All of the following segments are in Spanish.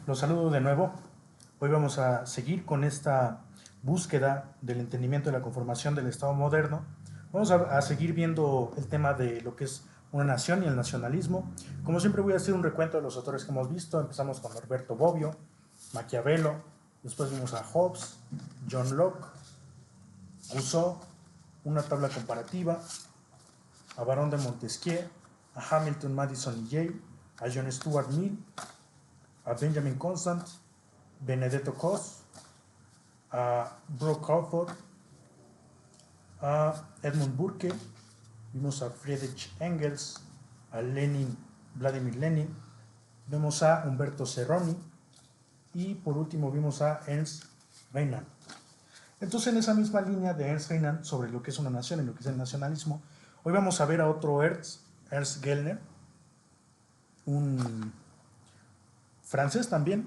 Los saludo de nuevo. Hoy vamos a seguir con esta búsqueda del entendimiento de la conformación del Estado moderno. Vamos a seguir viendo el tema de lo que es una nación y el nacionalismo. Como siempre voy a hacer un recuento de los autores que hemos visto. Empezamos con Norberto Bobbio, Maquiavelo, después vimos a Hobbes, John Locke, Rousseau, una tabla comparativa, a Barón de Montesquieu, a Hamilton, Madison y Yale, a John Stuart Mill, a Benjamin Constant, Benedetto Croce, a Brock Crawford, a Edmund Burke, vimos a Friedrich Engels, a Lenin, Vladimir Lenin, vemos a Humberto Cerroni y por último vimos a Ernst Renan. Entonces, en esa misma línea de Ernst Renan sobre lo que es una nación y lo que es el nacionalismo, hoy vamos a ver a otro Ernst Gellner, un francés también,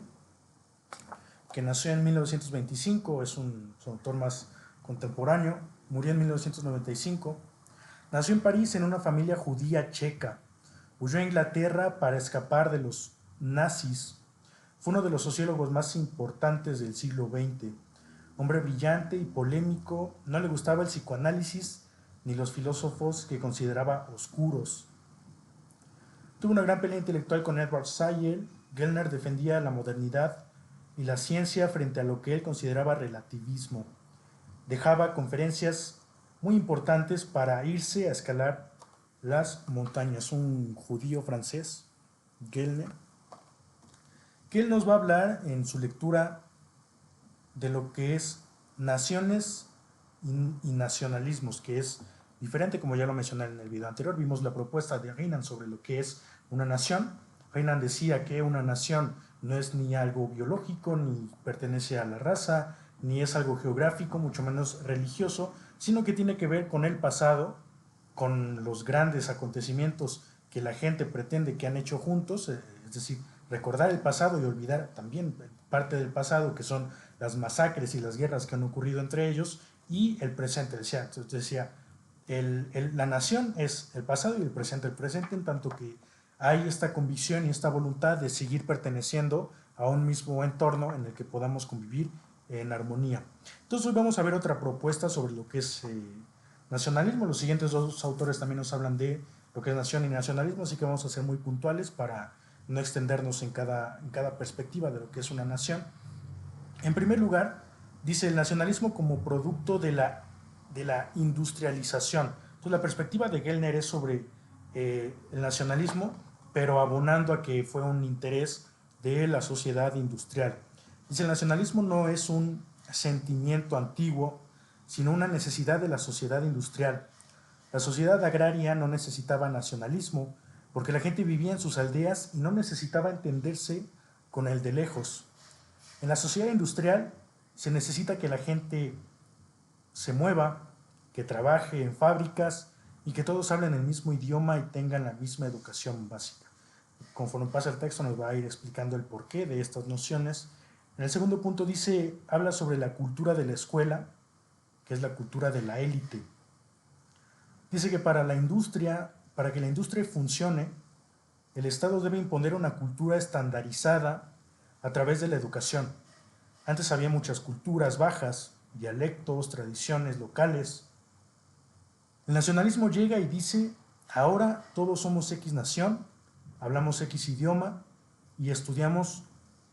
que nació en 1925, es un autor más contemporáneo, murió en 1995. Nació en París en una familia judía checa. Huyó a Inglaterra para escapar de los nazis. Fue uno de los sociólogos más importantes del siglo XX. Hombre brillante y polémico, no le gustaba el psicoanálisis ni los filósofos que consideraba oscuros. Tuvo una gran pelea intelectual con Edward Said. Gellner defendía la modernidad y la ciencia frente a lo que él consideraba relativismo. Dejaba conferencias muy importantes para irse a escalar las montañas. Un judío francés, Gellner, que él nos va a hablar en su lectura de lo que es naciones y nacionalismos, que es diferente, como ya lo mencioné en el video anterior. Vimos la propuesta de Renan sobre lo que es una nación. Renan decía que una nación no es ni algo biológico, ni pertenece a la raza, ni es algo geográfico, mucho menos religioso, sino que tiene que ver con el pasado, con los grandes acontecimientos que la gente pretende que han hecho juntos, es decir, recordar el pasado y olvidar también parte del pasado, que son las masacres y las guerras que han ocurrido entre ellos, y el presente. Decía la nación es el pasado y el presente en tanto que hay esta convicción y esta voluntad de seguir perteneciendo a un mismo entorno en el que podamos convivir en armonía. Entonces hoy vamos a ver otra propuesta sobre lo que es nacionalismo. Los siguientes dos autores también nos hablan de lo que es nación y nacionalismo, así que vamos a ser muy puntuales para no extendernos en cada perspectiva de lo que es una nación. En primer lugar, dice el nacionalismo como producto de la industrialización. Entonces la perspectiva de Gellner es sobre el nacionalismo, pero abonando a que fue un interés de la sociedad industrial. Dice, el nacionalismo no es un sentimiento antiguo, sino una necesidad de la sociedad industrial. La sociedad agraria no necesitaba nacionalismo, porque la gente vivía en sus aldeas y no necesitaba entenderse con el de lejos. En la sociedad industrial se necesita que la gente se mueva, que trabaje en fábricas y que todos hablen el mismo idioma y tengan la misma educación básica. Conforme pasa el texto nos va a ir explicando el porqué de estas nociones. En el segundo punto dice, habla sobre la cultura de la escuela, que es la cultura de la élite. Dice que para que la industria funcione, el Estado debe imponer una cultura estandarizada a través de la educación. Antes había muchas culturas bajas, dialectos, tradiciones locales. El nacionalismo llega y dice, ahora todos somos X nación, hablamos X idioma y estudiamos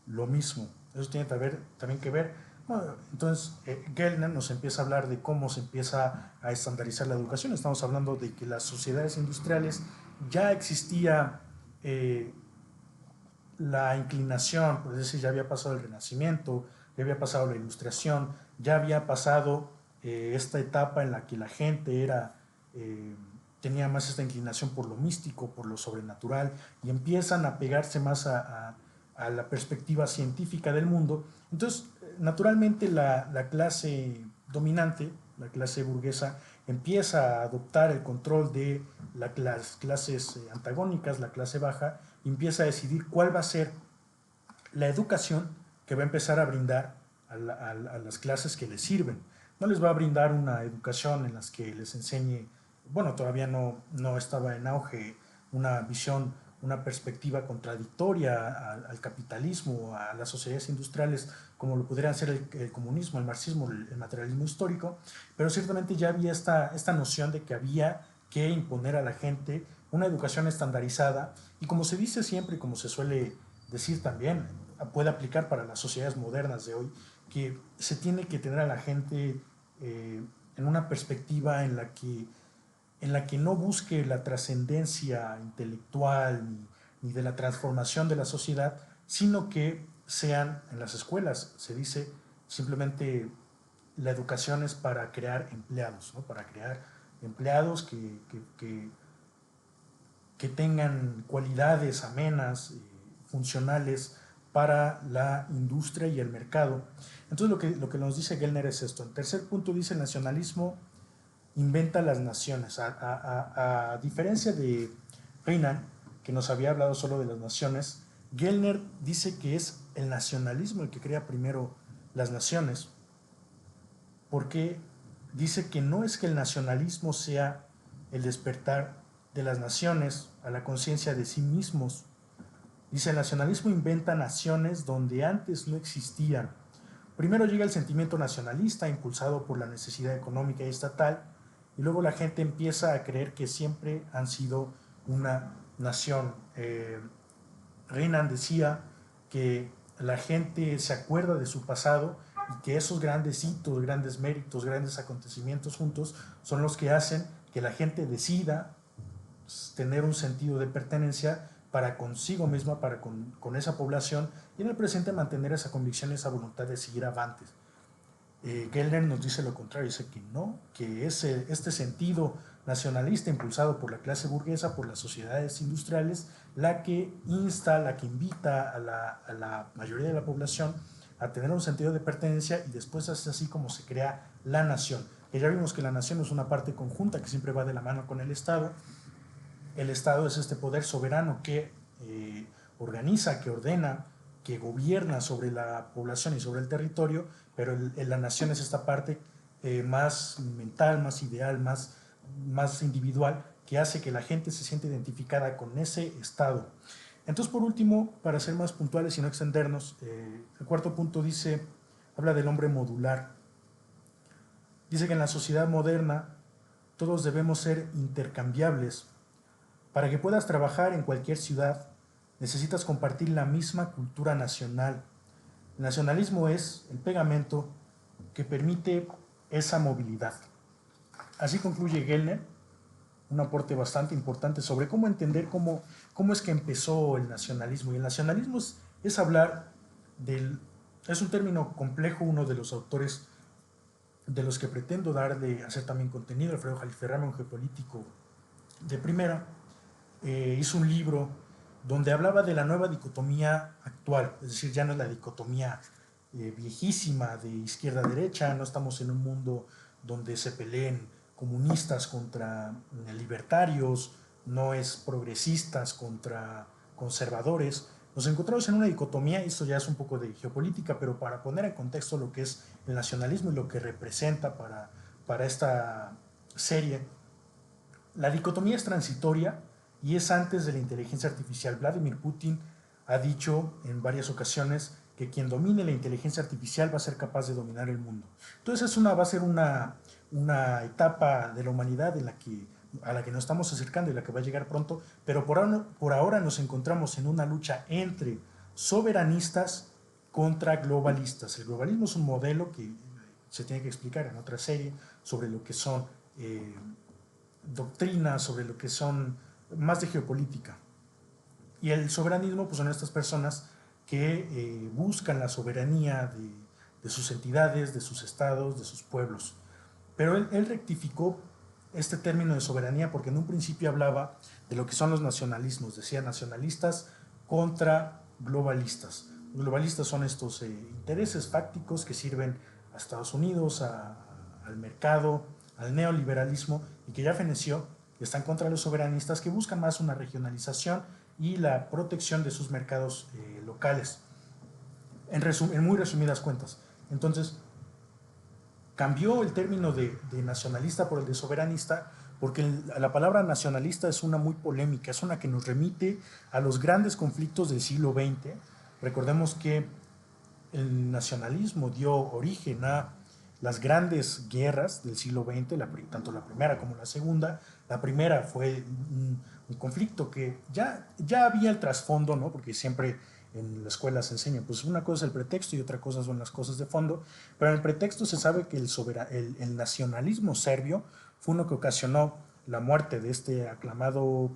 lo mismo. Eso tiene también que ver. Bueno, entonces, Gellner nos empieza a hablar de cómo se empieza a estandarizar la educación. Estamos hablando de que las sociedades industriales ya existía la inclinación, es decir, ya había pasado el Renacimiento, ya había pasado la Ilustración, ya había pasado esta etapa en la que la gente tenía más esta inclinación por lo místico, por lo sobrenatural, y empiezan a pegarse más a la perspectiva científica del mundo. Entonces, naturalmente la clase dominante, la clase burguesa, empieza a adoptar el control de las clases antagónicas, la clase baja, y empieza a decidir cuál va a ser la educación que va a empezar a brindar a las clases que les sirven. No les va a brindar una educación en la que les enseñe, bueno, todavía no estaba en auge una visión una perspectiva contradictoria al capitalismo, a las sociedades industriales, como lo pudieran ser el comunismo, el marxismo, el materialismo histórico, pero ciertamente ya había esta noción de que había que imponer a la gente una educación estandarizada, y como se dice siempre y como se suele decir también, puede aplicar para las sociedades modernas de hoy, que se tiene que tener a la gente en una perspectiva en la que no busque la trascendencia intelectual ni de la transformación de la sociedad, sino que sean en las escuelas, se dice simplemente la educación es para crear empleados, ¿no? Para crear empleados que tengan cualidades amenas, funcionales para la industria y el mercado. Entonces lo que nos dice Gellner es esto. En tercer punto dice: el nacionalismo inventa las naciones. A diferencia de Renan, que nos había hablado solo de las naciones, Gellner dice que es el nacionalismo el que crea primero las naciones, porque dice que no es que el nacionalismo sea el despertar de las naciones a la conciencia de sí mismos. Dice: el nacionalismo inventa naciones donde antes no existían. Primero llega el sentimiento nacionalista, impulsado por la necesidad económica y estatal, y luego la gente empieza a creer que siempre han sido una nación. Renan decía que la gente se acuerda de su pasado y que esos grandes hitos, grandes méritos, grandes acontecimientos juntos son los que hacen que la gente decida tener un sentido de pertenencia para consigo misma, para con esa población, y en el presente mantener esa convicción, esa voluntad de seguir avantes. Gellner nos dice lo contrario, dice que no, que este sentido nacionalista impulsado por la clase burguesa, por las sociedades industriales, la que insta, la que invita a la mayoría de la población a tener un sentido de pertenencia, y después es así como se crea la nación. Que ya vimos que la nación es una parte conjunta que siempre va de la mano con el Estado. El Estado es este poder soberano que organiza, que ordena, que gobierna sobre la población y sobre el territorio, pero la nación es esta parte más mental, más ideal, más individual, que hace que la gente se sienta identificada con ese Estado. Entonces, por último, para ser más puntuales y no extendernos, el cuarto punto habla del hombre modular. Dice que en la sociedad moderna todos debemos ser intercambiables. Para que puedas trabajar en cualquier ciudad, necesitas compartir la misma cultura nacional. El nacionalismo es el pegamento que permite esa movilidad. Así concluye Gellner, un aporte bastante importante sobre cómo entender cómo es que empezó el nacionalismo. Y el nacionalismo es hablar del... Es un término complejo. Uno de los autores de los que pretendo hacer también contenido, Alfredo Jaliferrame, un geopolítico de primera, hizo un libro donde hablaba de la nueva dicotomía actual, es decir, ya no es la dicotomía viejísima de izquierda-derecha, no estamos en un mundo donde se peleen comunistas contra libertarios, no es progresistas contra conservadores. Nos encontramos en una dicotomía, y esto ya es un poco de geopolítica, pero para poner en contexto lo que es el nacionalismo y lo que representa para esta serie. La dicotomía es transitoria y es antes de la inteligencia artificial. Vladimir Putin ha dicho en varias ocasiones que quien domine la inteligencia artificial va a ser capaz de dominar el mundo. Entonces va a ser una etapa de la humanidad a la que nos estamos acercando y la que va a llegar pronto, pero por ahora nos encontramos en una lucha entre soberanistas contra globalistas. El globalismo es un modelo que se tiene que explicar en otra serie sobre lo que son doctrinas, sobre lo que son más de geopolítica. Y el soberanismo pues son estas personas que buscan la soberanía de sus entidades, de sus estados, de sus pueblos. Pero él rectificó este término de soberanía porque en un principio hablaba de lo que son los nacionalismos. Decía nacionalistas contra globalistas. Los globalistas son estos intereses fácticos que sirven a Estados Unidos, al mercado, al neoliberalismo, y que ya feneció, están contra los soberanistas que buscan más una regionalización y la protección de sus mercados locales. En muy resumidas cuentas. Entonces, cambió el término de nacionalista por el de soberanista porque la palabra nacionalista es una muy polémica, es una que nos remite a los grandes conflictos del siglo XX. Recordemos que el nacionalismo dio origen a las grandes guerras del siglo XX, tanto la primera como la segunda. La primera fue un conflicto que ya había el trasfondo, ¿no? Porque siempre en la escuela se enseña, pues una cosa es el pretexto y otra cosa son las cosas de fondo, pero en el pretexto se sabe que el nacionalismo serbio fue uno que ocasionó la muerte de este aclamado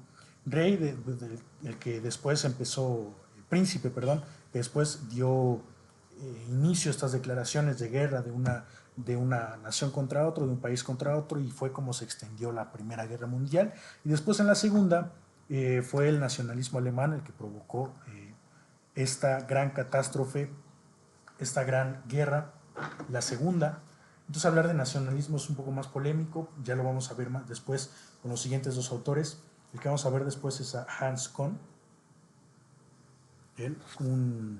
rey, el que después empezó, príncipe, perdón, que después dio inicio a estas declaraciones de guerra de una nación contra otro, de un país contra otro, y fue como se extendió la Primera Guerra Mundial. Y después en la Segunda fue el nacionalismo alemán el que provocó esta gran catástrofe, esta gran guerra, la Segunda. Entonces hablar de nacionalismo es un poco más polémico, ya lo vamos a ver más después con los siguientes dos autores. El que vamos a ver después es a Hans Kohn, él, un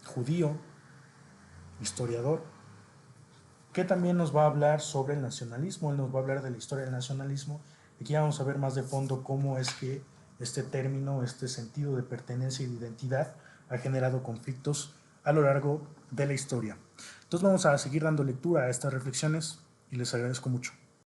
judío, historiador, que también nos va a hablar sobre el nacionalismo. Él nos va a hablar de la historia del nacionalismo. Aquí vamos a ver más de fondo cómo es que este término, este sentido de pertenencia y de identidad ha generado conflictos a lo largo de la historia. Entonces vamos a seguir dando lectura a estas reflexiones y les agradezco mucho.